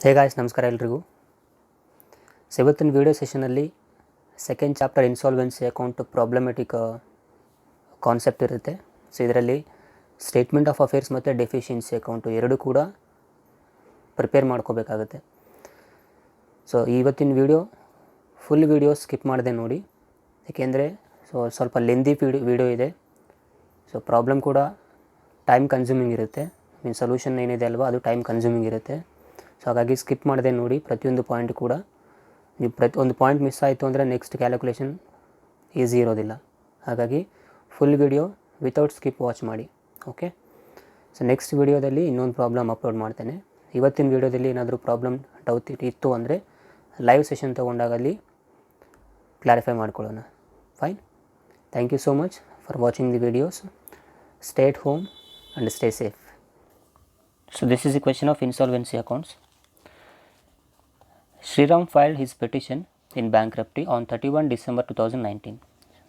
Hey guys, ನಮಸ್ಕಾರ ಎಲ್ರಿಗೂ. ಇವತ್ತಿನ ವಿಡಿಯೋ ಸೆಷನಲ್ಲಿ second chapter insolvency account problematic concept ಇರುತ್ತೆ. ಸೊ ಇದರಲ್ಲಿ ಸ್ಟೇಟ್ಮೆಂಟ್ ಆಫ್ ಅಫೇರ್ಸ್ ಮತ್ತು ಡೆಫಿಷಿಯನ್ಸಿ ಅಕೌಂಟು ಎರಡೂ ಕೂಡ ಪ್ರಿಪೇರ್ ಮಾಡ್ಕೋಬೇಕಾಗುತ್ತೆ. ಸೊ ಇವತ್ತಿನ ವಿಡಿಯೋ ಫುಲ್ ವಿಡಿಯೋ ಸ್ಕಿಪ್ ಮಾಡಿದೆ ನೋಡಿ, ಏಕೆಂದರೆ ಸ್ವಲ್ಪ ಲೆಂದಿ ವಿಡಿಯೋ ಇದೆ. ಸೊ ಪ್ರಾಬ್ಲಮ್ ಕೂಡ ಟೈಮ್ ಕನ್ಸ್ಯೂಮಿಂಗ್ ಇರುತ್ತೆ, ಸೊಲ್ಯೂಷನ್ ಏನಿದೆ ಅಲ್ವಾ ಅದು ಟೈಮ್ ಕನ್ಸ್ಯೂಮಿಂಗ್ ಇರುತ್ತೆ. ಸೊ ಹಾಗಾಗಿ ಸ್ಕಿಪ್ ಮಾಡಿದೆ ನೋಡಿ ಪ್ರತಿಯೊಂದು ಪಾಯಿಂಟ್ ಕೂಡ. ನೀವು ಪ್ರತಿಯೊಂದು ಪಾಯಿಂಟ್ ಮಿಸ್ ಆಯಿತು ಅಂದರೆ ನೆಕ್ಸ್ಟ್ ಕ್ಯಾಲ್ಕುಲೇಷನ್ ಈಸಿ ಇರೋದಿಲ್ಲ. ಹಾಗಾಗಿ full video without skip watch ಮಾಡಿ, ಓಕೆ. ಸೊ ನೆಕ್ಸ್ಟ್ ವಿಡಿಯೋದಲ್ಲಿ ಇನ್ನೊಂದು ಪ್ರಾಬ್ಲಮ್ ಅಪ್ಲೋಡ್ ಮಾಡ್ತೇನೆ. ಇವತ್ತಿನ ವಿಡಿಯೋದಲ್ಲಿ ಏನಾದರೂ ಪ್ರಾಬ್ಲಮ್ ಡೌಟ್ ಇತ್ತು ಅಂದರೆ ಲೈವ್ ಸೆಷನ್ ತೊಗೊಂಡಾಗಲ್ಲಿ ಕ್ಲಾರಿಫೈ ಮಾಡ್ಕೊಳ್ಳೋಣ. Fine. Thank you so much for watching the videos. Stay at home and stay safe. So this is a question of insolvency accounts. Shriram filed his petition in bankruptcy on 31 December 2019.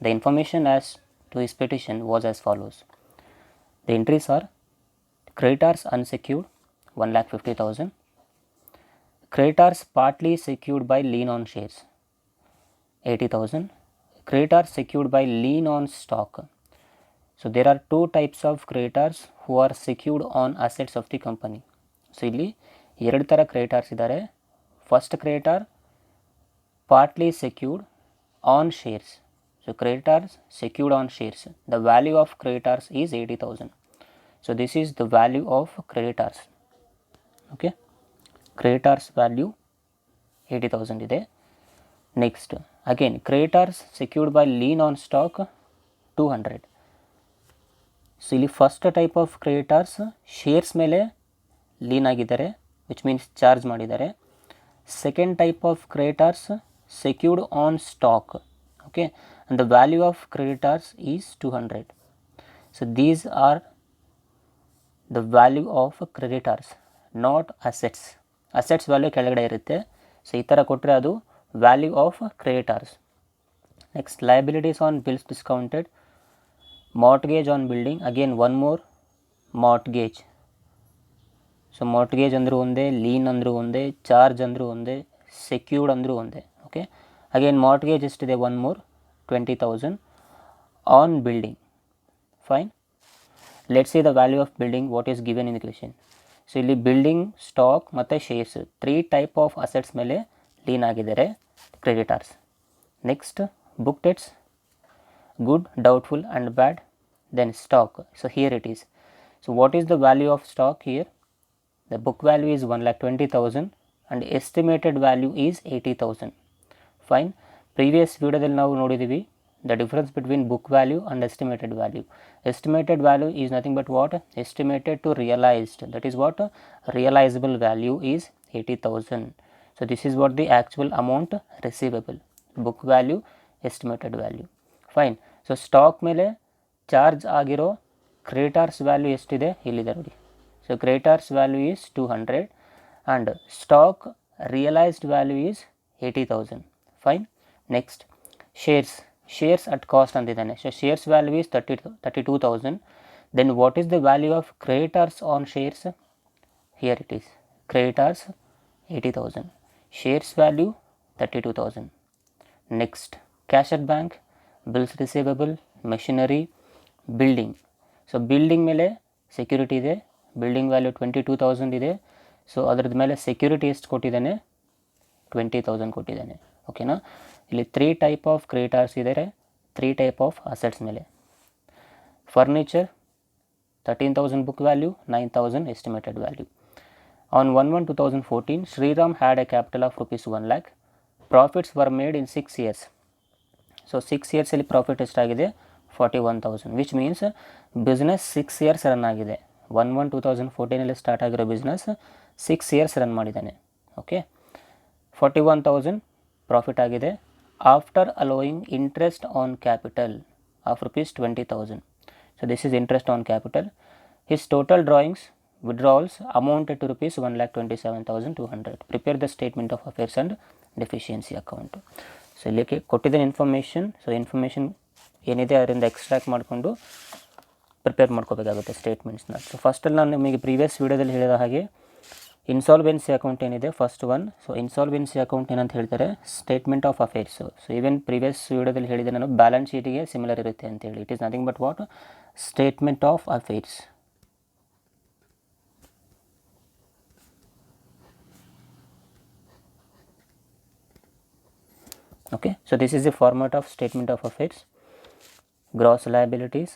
The information as to his petition was as follows. The entries are: creditors unsecured 1,50,000, creditors partly secured by lien on shares 80,000, creditors secured by lien on stock. So there are two types of creditors who are secured on assets of the company. So ಇಲ್ಲಿ ಎರಡು ಥರ creditors ಇದ್ದಾರೆ. First creditor partly secured on shares. So creditors secured on shares. The value of creditors is 80,000. So this is the value of creditors. Okay, creditors value 80,000 ಇದೆ. Next again creditors secured by lien on stock 200. So ಇಲ್ಲಿ first type of creditors shares ಮೇಲೆ lien ಆಗಿದ್ದಾರೆ, which means charge ಮಾಡಿದ್ದಾರೆ. Second type of creditors secured on stock, okay, and the value of creditors is 200. So these are the value of creditors, not assets. Assets value ಕೆಳಗಡೆ ಇರುತ್ತೆ. So ಈ ಥರ ಕೊಟ್ಟರೆ ಅದು value of creditors. Next liabilities on bills discounted, mortgage on building, again one more mortgage. So mortgage ಅಂದರೂ ಒಂದೇ, lean ಅಂದರೂ ಒಂದೇ, ಚಾರ್ಜ್ ಅಂದರೂ ಒಂದೇ, ಸೆಕ್ಯೂರ್ಡ್ ಅಂದರೂ ಒಂದೇ. ಓಕೆ, ಅಗೇನ್ ಮಾರ್ಟ್ಗೇಜ್ ಎಷ್ಟಿದೆ? One more 20,000 on building. Fine. Let's see the value of building what is given in the question. So ಇಲ್ಲಿ ಬಿಲ್ಡಿಂಗ್, ಸ್ಟಾಕ್ ಮತ್ತು ಶೇರ್ಸ್ 3 ಟೈಪ್ ಆಫ್ ಅಸೆಟ್ಸ್ ಮೇಲೆ ಲೀನ್ ಆಗಿದ್ದಾರೆ creditors. Next book debts, good, doubtful and bad. Then stock. So here it is. So what is the value of stock here? The book value is 1,20,000 and estimated value is 80,000. Fine. Previous video dalli ನಾವು ನೋಡಿದೀವಿ the difference between book value and estimated value. Estimated value is nothing but what? Estimated to realized. That is what? Realizable value is 80,000. So this is what the actual amount receivable. Book value, estimated value. Fine. So stock ಮೇಲೆ charge ಆಗಿರೋ creditors value ಎಷ್ಟಿದೆ? ಇಲ್ಲಿದೆ ನೋಡಿ. So creditors value is 200 and stock realized value is 80,000. Fine. Next shares at cost ಅಂತಿದ್ದಾನೆ. So shares value is 32,000. Then what is the value of creditors on shares? Here it is. Creditors 80,000, shares value 32,000. Next cash at bank, bills receivable, machinery, building. So building ಮೇಲೆ security ಇದೆ, building value 22,000 ಇದೆ. So ಅದ್ರದ್ದು ಮೇಲೆ security ಎಷ್ಟು ಕೊಟ್ಟಿದ್ದಾನೆ? 20,000 ಕೊಟ್ಟಿದ್ದಾನೆ. ಓಕೆನಾ? ಇಲ್ಲಿ 3 ಟೈಪ್ ಆಫ್ ಕ್ರೆಡಿಟರ್ಸ್ ಇದ್ದಾರೆ, 3 ಟೈಪ್ ಆಫ್ ಅಸೆಟ್ಸ್ ಮೇಲೆ. Furniture 13,000 book value, 9,000 estimated value. On 1/1/2014 Shriram had a capital of ₹1 lakh. Profits were made in 6 years. So 6 yearsಲ್ಲಿ ಪ್ರಾಫಿಟ್ ಎಷ್ಟಾಗಿದೆ? 41,000, which means business 6 years run ಆಗಿದೆ. 1/1/2014 ಸ್ಟಾರ್ಟ್ ಆಗಿರೋ ಬಿಸ್ನೆಸ್ 6 years ರನ್ ಮಾಡಿದ್ದಾನೆ. Okay, 41,000 profit ಆಗಿದೆ. After allowing interest on capital of ₹20,000. So this is interest on capital. His total drawings withdrawals amounted to ₹1,27,200. Prepare the statement of affairs and deficiency account. So ಇಲ್ಲಿ ಕೊಟ್ಟಿದ್ದ information, so information ಏನಿದೆ ಅದರಿಂದ extract ಮಾಡಿಕೊಂಡು prepare ಮಾಡ್ಕೋಬೇಕಾಗುತ್ತೆ ಸ್ಟೇಟ್ಮೆಂಟ್ಸ್ನ. So ಫಸ್ಟಲ್ಲಿ ನಾನು ನಿಮಗೆ previous ವೀಡಿಯೋದಲ್ಲಿ ಹೇಳಿದ ಹಾಗೆ ಇನ್ಸಾಲ್ವೆನ್ಸಿ ಅಕೌಂಟ್ ಏನಿದೆ first one. So insolvency account ಏನಂತ ಹೇಳ್ತಾರೆ, statement of affairs. So even previous ವಿಡಿಯೋದಲ್ಲಿ ಹೇಳಿದೆ ನಾನು, ಬ್ಯಾಲೆನ್ಸ್ ಶೀಟಿಗೆ ಸಿಮಿಲರ್ ಇರುತ್ತೆ ಅಂತೇಳಿ. It is nothing but what, statement of affairs. Okay, so this is the format of statement of affairs. Gross liabilities,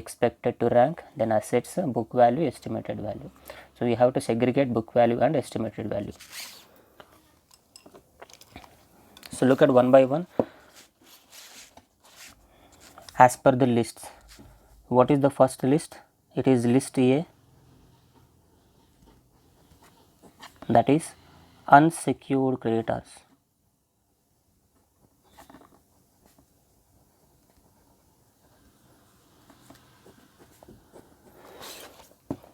expected to rank, then assets, book value, estimated value. So we have to segregate book value and estimated value. So look at one by one. As per the lists, what is the first list? It is list A, that is unsecured creditors.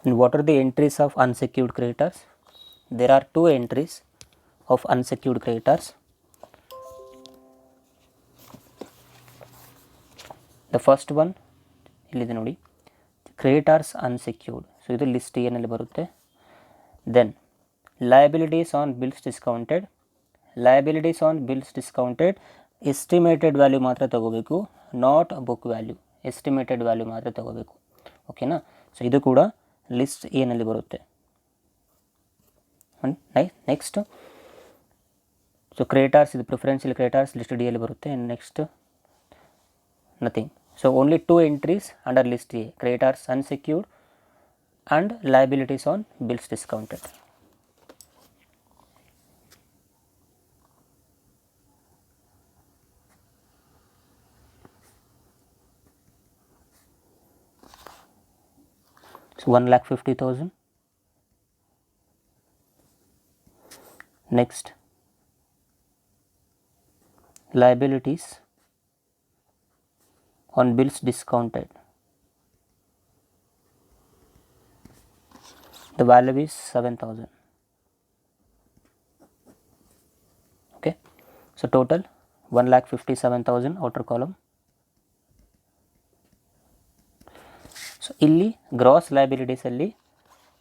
And what are the entries of unsecured creditors? There are two entries of unsecured creditors. The first one ಇಲ್ಲಿದೆ ನೋಡಿ, creditors unsecured. So ಇದು list A ನಲ್ಲಿ ಬರುತ್ತೆ. Then liabilities on bills discounted. Liabilities on bills discounted estimated value ಮಾತ್ರ ತಗೋಬೇಕು, not book value. Estimated value ಮಾತ್ರ ತಗೋಬೇಕು. ಓಕೆನಾ? ಸೊ ಇದು ಕೂಡ ಲಿಸ್ಟ್ ಎ ನಲ್ಲಿ ಬರುತ್ತೆ. ನೆಕ್ಸ್ಟ್, ಸೊ ಕ್ರೆಡಿಟಾರ್ಸ್, ಇದು ಪ್ರಿಫರೆನ್ಷಿಯಲ್ ಕ್ರೆಡಿಟಾರ್ಸ್ ಲಿಸ್ಟ್ ಡಿ ಯಲ್ಲಿ ಬರುತ್ತೆ. Next nothing. So only two entries under list A, creditors unsecured and liabilities on bills discounted. So 1,50,000. Next, liabilities on bills discounted. The value is 7,000. Okay, so total 1,57,000 outer column. So ಇಲ್ಲಿ gross ಲಯಬಿಲಿಟೀಸಲ್ಲಿ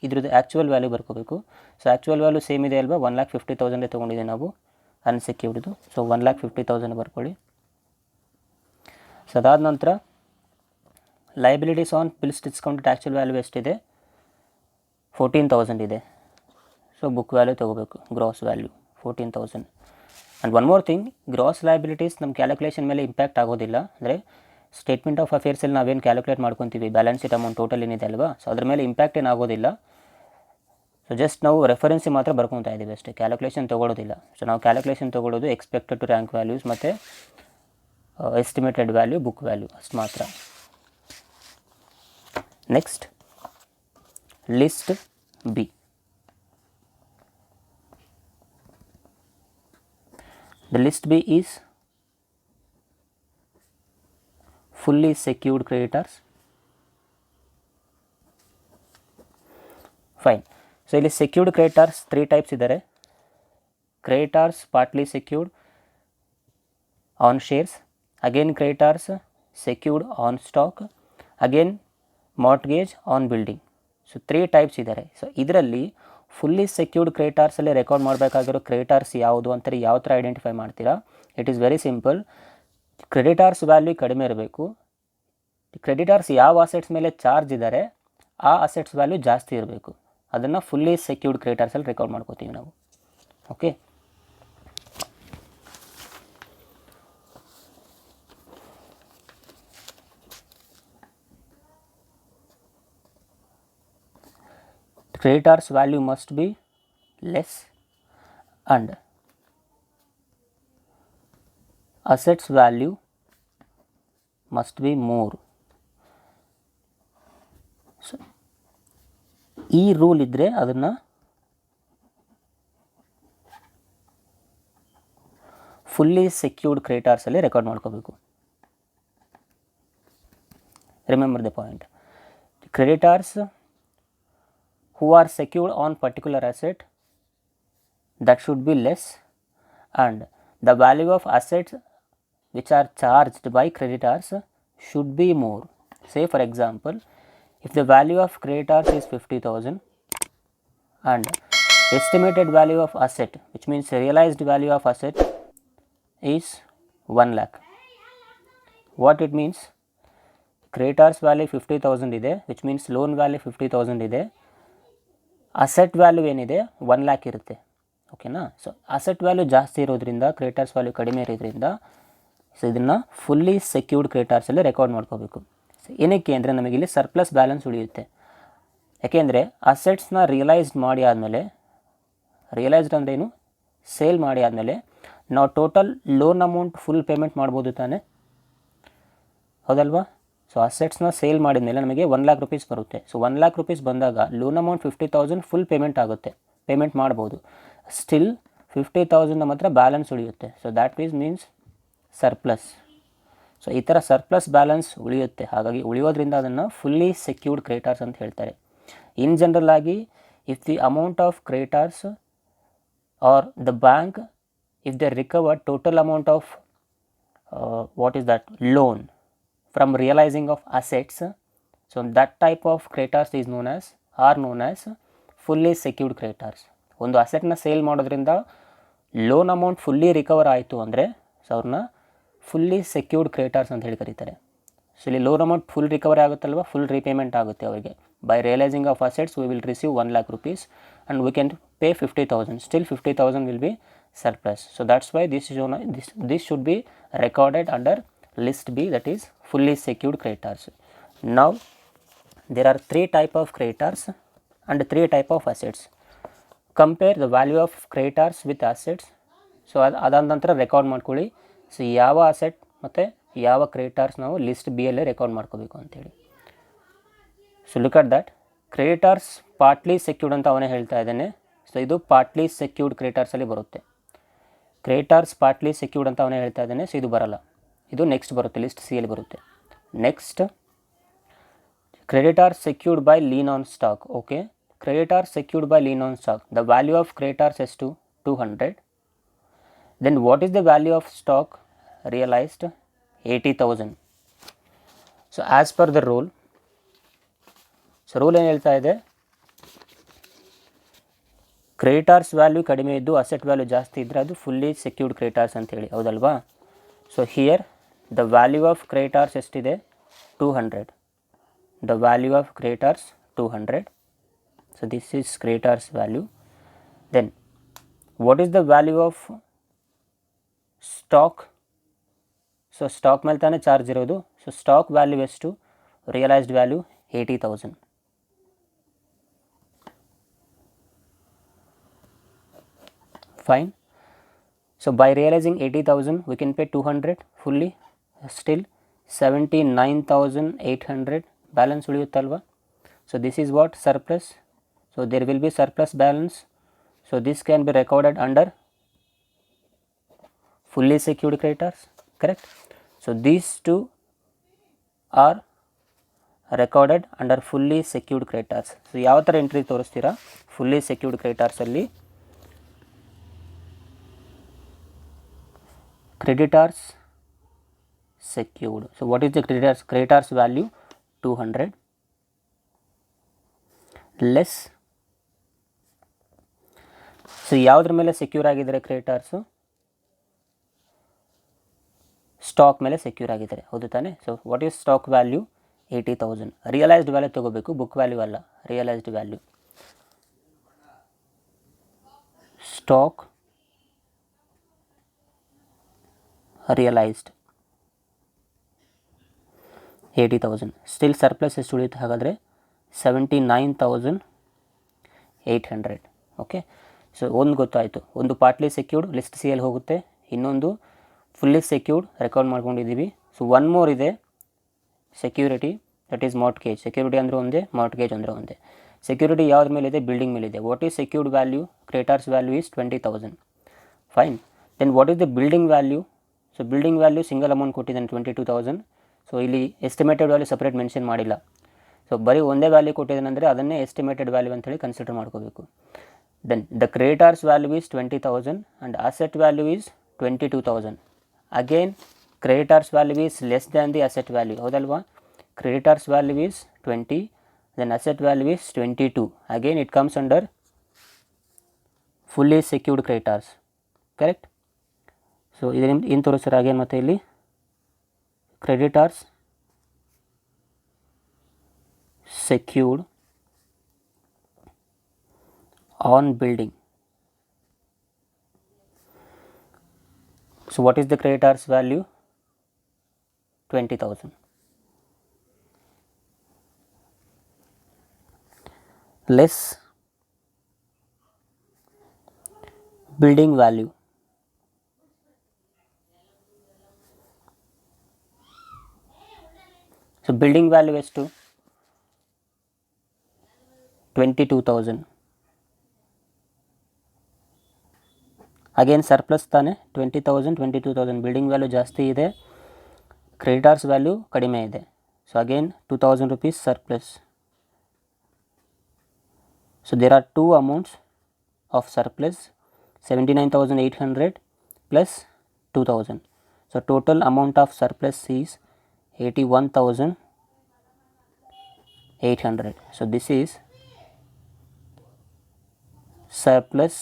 ಇದ್ರದ್ದು actual value ಬರ್ಕೋಬೇಕು. So actual value same ಇದೆ ಅಲ್ವಾ, 1,50,000 ತೊಗೊಂಡಿದ್ದೀವಿ ನಾವು ಅನ್ಸೆಕ್ಯೂರ್ಡ್ದು. So 1,50,000 ಬರ್ಕೊಳ್ಳಿ. So ಅದಾದ ನಂತರ liabilities on bills discounted actual value ಎಷ್ಟಿದೆ, 14,000 ಇದೆ. ಸೊ ಬುಕ್ ವ್ಯಾಲ್ಯೂ ತೊಗೋಬೇಕು, gross value 14,000. And one more thing, gross liabilities ನಮ್ಮ ಕ್ಯಾಲ್ಕುಲೇಷನ್ ಮೇಲೆ ಇಂಪ್ಯಾಕ್ಟ್ ಆಗೋದಿಲ್ಲ. ಅಂದರೆ ಸ್ಟೇಟ್ಮೆಂಟ್ ಆಫ್ ಅಫೇರ್ಸಲ್ಲಿ ನಾವೇನು ಕ್ಯಾಲ್ಕುಲೇಟ್ ಮಾಡ್ಕೊತೀವಿ, ಬ್ಯಾಲೆನ್ಸ್ ಶೀಟ್ ಅಮೌಂಟ್ ಟೋಟಲ್ ಏನಿದೆ ಅಲ್ವಾ, ಸೊ ಅದ್ರ ಮೇಲೆ ಇಂಪ್ಯಾಕ್ಟ್ ಏನಾಗೋದಿಲ್ಲ. ಸೊ ಜಸ್ಟ್ ನಾವು ರೆಫರೆನ್ಸಿ ಮಾತ್ರ ಬರ್ಕೊತಾ ಇದ್ದೀವಿ ಅಷ್ಟೇ, ಕ್ಯಾಲ್ಕುಲೇಷನ್ ತೊಗೊಳ್ಳೋದಿಲ್ಲ. ಸೊ ನಾವು ಕ್ಯಾಲ್ಕುಲೇಷನ್ ತೊಗೊಳ್ಳೋದು ಎಕ್ಸ್ಪೆಕ್ಟೆಡ್ ಟು ರ್ಯಾಂಕ್ ವ್ಯಾಲ್ಯೂಸ್ ಮತ್ತು ಎಸ್ಟಿಮೇಟೆಡ್ ವ್ಯಾಲ್ಯೂ, ಬುಕ್ ವ್ಯಾಲ್ಯೂ ಅಷ್ಟು ಮಾತ್ರ. Next, list B. The list B is fully secured creditors. Fine. So ಇಲ್ಲಿ secured creditors 3 types ಇದ್ದಾರೆ. Creditors partly secured on shares, again creditors secured on stock, again mortgage on building. So 3 types ಇದ್ದಾರೆ. So ಇದರಲ್ಲಿ fully secured ಕ್ರೆಡಿಟಾರ್ಸಲ್ಲಿ record ಮಾಡಬೇಕಾಗಿರೋ creditors ಯಾವುದು ಅಂತಾರೆ, ಯಾವ ಥರ identify ಮಾಡ್ತೀರಾ? It is very simple. Creditors value ಕಡಿಮೆ ಇರಬೇಕು. ಕ್ರೆಡಿಟಾರ್ಸ್ ಯಾವ ಅಸೆಟ್ಸ್ ಮೇಲೆ ಚಾರ್ಜ್ ಇದ್ದಾರೆ ಆ ಅಸೆಟ್ಸ್ ವ್ಯಾಲ್ಯೂ ಜಾಸ್ತಿ ಇರಬೇಕು. ಅದನ್ನು ಫುಲ್ಲಿ ಸೆಕ್ಯೂರ್ಡ್ ಕ್ರೆಡಿಟಾರ್ಸಲ್ಲಿ ರೆಕಾರ್ಡ್ ಮಾಡ್ಕೋತೀವಿ ನಾವು. Okay, creditors value must be less and assets value must be more. So ಈ ರೂಲ್ ಇದ್ದರೆ ಅದನ್ನು ಫುಲ್ಲಿ ಸೆಕ್ಯೂರ್ಡ್ ಕ್ರೆಡಿಟಾರ್ಸಲ್ಲಿ ರೆಕಾರ್ಡ್ ಮಾಡ್ಕೋಬೇಕು. Remember the point. Creditors who are secured on particular asset, that should be less, and the value of assets which are charged by creditors should be more. Say for example, if the value of creditors is 50,000 and estimated value of asset, which means realized value of asset, is 1 lakh. What it means? Creditors value 50,000 ಇದೆ, which means loan value 50,000 ಇದೆ, asset value ಏನಿದೆ 1 lac ಇರುತ್ತೆ. ಓಕೆನಾ? So asset value ಜಾಸ್ತಿ ಇರೋದ್ರಿಂದ creditors value ಕಡಿಮೆ ಇರೋದ್ರಿಂದ so ಇದನ್ನು ಫುಲ್ಲಿ ಸೆಕ್ಯೂರ್ಡ್ ಕ್ರೆಡಿಟರ್ಸಲ್ಲಿ ರೆಕಾರ್ಡ್ ಮಾಡ್ಕೋಬೇಕು. ಏನಕ್ಕೆ ಅಂದರೆ ನಮಗಿಲ್ಲಿ ಸರ್ಪ್ಲಸ್ ಬ್ಯಾಲೆನ್ಸ್ ಉಳಿಯುತ್ತೆ. ಯಾಕೆಂದರೆ ಅಸೆಟ್ಸ್ನ ರಿಯಲೈಸ್ಡ್ ಮಾಡಿ ಆದಮೇಲೆ, ರಿಯಲೈಸ್ಡ್ ಅಂದ್ರೇನು, ಸೇಲ್ ಮಾಡಿ ಆದಮೇಲೆ ನಾವು total loan amount full payment ಮಾಡ್ಬೋದು ತಾನೆ, ಹೌದಲ್ವಾ? ಸೊ ಅಸೆಟ್ಸ್ನ ಸೇಲ್ ಮಾಡಿದ ಮೇಲೆ ನಮಗೆ 1 ಲ್ಯಾಕ್ ರುಪೀಸ್ ಬರುತ್ತೆ. ಸೊ 1 ಲ್ಯಾಕ್ ರುಪೀಸ್ ಬಂದಾಗ ಲೋನ್ ಅಮೌಂಟ್ 50,000 ಫುಲ್ ಪೇಮೆಂಟ್ ಆಗುತ್ತೆ, ಪೇಮೆಂಟ್ ಮಾಡ್ಬೋದು. ಸ್ಟಿಲ್ 50,000 ನಮ್ಮ ಹತ್ರ ಬ್ಯಾಲೆನ್ಸ್ ಉಳಿಯುತ್ತೆ. So that means surplus. So ಈ ಥರ ಸರ್ಪ್ಲಸ್ ಬ್ಯಾಲೆನ್ಸ್ ಉಳಿಯುತ್ತೆ. ಹಾಗಾಗಿ ಉಳಿಯೋದ್ರಿಂದ ಅದನ್ನು ಫುಲ್ಲಿ ಸೆಕ್ಯೂರ್ಡ್ ಕ್ರೆಡಿಟರ್ಸ್ ಅಂತ ಹೇಳ್ತಾರೆ. ಇನ್ ಜನರಲ್ ಆಗಿ if the amount of creditors are the bank if they recover total amount of what is that loan from realizing of assets, so that type of creditors is known as fully secured creditors. ಒಂದು ಅಸೆಟ್ನ sale ಮಾಡೋದ್ರಿಂದ loan amount fully recover ಆಯಿತು ಅಂದರೆ so ಅವ್ರನ್ನ fully secured creditors ಅಂತ ಹೇಳಿ ಕರೀತಾರೆ. So ಇಲ್ಲಿ loan amount full recovery ಆಗುತ್ತಲ್ವ, ಫುಲ್ ರೀಪೇಮೆಂಟ್ ಆಗುತ್ತೆ ಅವರಿಗೆ. By realizing of assets we will receive 1 lakh rupees and we can pay 50,000. Still 50,000 will be surplus. So that's why this should be recorded under list B, that is fully secured creditors. Now there are 3 type of creditors and 3 type of assets. Compare the value of creditors with assets. So ಅದಾದ ನಂತರ record ಮಾಡ್ಕೊಳ್ಳಿ. So ಯಾವ asset ಮತ್ತು ಯಾವ creditors ನಾವು list B ಯಲ್ಲೇ record ಮಾಡ್ಕೋಬೇಕು ಅಂತೇಳಿ. So look at that. Creditors partly secured ಅಂತ ಅವನೇ ಹೇಳ್ತಾ ಇದ್ದಾನೆ. ಸೊ ಇದು ಪಾರ್ಟ್ಲಿ ಸೆಕ್ಯೂರ್ಡ್ ಕ್ರೆಡಿಟರ್ಸಲ್ಲಿ ಬರುತ್ತೆ. ಕ್ರೆಡಿಟರ್ಸ್ ಪಾರ್ಟ್ಲಿ ಸೆಕ್ಯೂರ್ಡ್ ಅಂತ ಅವನೇ ಹೇಳ್ತಾ ಇದ್ದಾನೆ. ಸೊ ಇದು ಬರಲ್ಲ, ಇದು ನೆಕ್ಸ್ಟ್ ಬರುತ್ತೆ, ಲಿಸ್ಟ್ ಸಿ ಅಲ್ಲಿ ಬರುತ್ತೆ. Next creditors secured by lien on stock. Okay, creditors secured by lien on stock. The value of creditors ಎಷ್ಟು? 200. Then what is the value of stock realised? 80,000. So as per the rule, so rule ಏನು ಹೇಳ್ತಾ ಇದೆ? Creditors value ಕಡಿಮೆ ಇದ್ದು asset value ಜಾಸ್ತಿ ಇದ್ದರೆ ಅದು fully secured creditors ಅಂತೇಳಿ, ಹೌದಲ್ವಾ? So here the value of creditors ಎಷ್ಟಿದೆ? 200. The value of creditors 200. So this is creditors value. Then what is the value of stock? So stock ಮೇಲೆ ತಾನೇ ಚಾರ್ಜ್ ಇರೋದು. ಸೊ ಸ್ಟಾಕ್ ವ್ಯಾಲ್ಯೂ ಎಷ್ಟು? Realised value 80,000. Fine. So by realizing 80,000 we can pay 200 fully. Still 79,800 balance ಉಳಿಯುತ್ತಲ್ವ? So this is what? Surplus. So there will be surplus balance. So this can be recorded under fully secured creditors, correct? So these two are recorded under fully secured creditors. So ಯಾವ ಥರ entry ತೋರಿಸ್ತೀರಾ fully secured creditors ಅಲ್ಲಿ? Creditors secured. So what is the creditors value? 200 less. So ಯಾವುದ್ರ ಮೇಲೆ secure ಆಗಿದ್ದಾರೆ creditors? Stock ಮೇಲೆ secure ಆಗಿದ್ದಾರೆ, ಹೌದು ತಾನೆ? So what is stock value? 80,000. Realised value ತೊಗೋಬೇಕು, ಬುಕ್ ವ್ಯಾಲ್ಯೂ ಅಲ್ಲ, realised value. Stock realised 80,000. Still surplus ಎಷ್ಟು ಉಳಿಯುತ್ತೆ ಹಾಗಾದರೆ? 79,800. ಓಕೆ, ಸೊ ಒಂದು ಗೊತ್ತಾಯಿತು. ಒಂದು ಪಾರ್ಟ್ಲಿ ಸೆಕ್ಯೂರ್ಡ್ ಲಿಸ್ಟ್ ಸಿ ಎಲ್ಲಿ ಹೋಗುತ್ತೆ, ಇನ್ನೊಂದು ಫುಲ್ಲಿ ಸೆಕ್ಯೂರ್ಡ್ ರೆಕಾರ್ಡ್ ಮಾಡ್ಕೊಂಡಿದ್ದೀವಿ. ಸೊ ಒನ್ ಮೋರ್ ಇದೆ security, that is mortgage. Security ಅಂದರೆ ಒಂದೇ, ಮಾರ್ಟ್ಗೇಜ್ ಅಂದರೆ ಒಂದೇ. ಸೆಕ್ಯೂರಿಟಿ ಯಾವ್ದ್ರ ಮೇಲಿದೆ? ಬಿಲ್ಡಿಂಗ್ ಮೇಲಿದೆ. What is secured value? Creditors value is 20,000. Fine. Then what is the building value? So building value single amount ಕೊಟ್ಟಿದ್ದಾನೆ 22,000. ಸೊ ಇಲ್ಲಿ ಎಸ್ಟಿಮೇಟೆಡ್ ವ್ಯಾಲ್ಯೂ ಸಪ್ರೇಟ್ ಮೆನ್ಷನ್ ಮಾಡಿಲ್ಲ. ಸೊ ಬರೀ ಒಂದೇ ವ್ಯಾಲ್ಯೂ ಕೊಟ್ಟಿದ್ದಾನೆಂದರೆ ಅದನ್ನೇ ಎಸ್ಟಿಮೇಟೆಡ್ ವ್ಯಾಲ್ಯೂ ಅಂತೇಳಿ ಕನ್ಸಿಡರ್ ಮಾಡ್ಕೋಬೇಕು. Then the creditors value is 20,000 and asset value is 22,000. Again creditors value is less than the asset value, ಹೌದಲ್ವಾ? Creditors value is 20, then asset value is 22. Again it comes under fully secured creditors, correct. So ಇದರಿಂದ ಏನು ತೋರಿಸ್ತಾರೆ ಹಾಗೇನು, ಮತ್ತು ಇಲ್ಲಿ creditors secured on building. So what is the creditors value? 20,000. Less building value. So building value is to 22,000. Again surplus ತಾನೆ, 20,000 22,000. Building value ಜಾಸ್ತಿ ಇದೆ, creditors value ಕಡಿಮೆ ಇದೆ. So again 2,000 rupees surplus. So there are two amounts of surplus, 79,800 plus 2,000. So total amount of surplus is 81,800. So this is surplus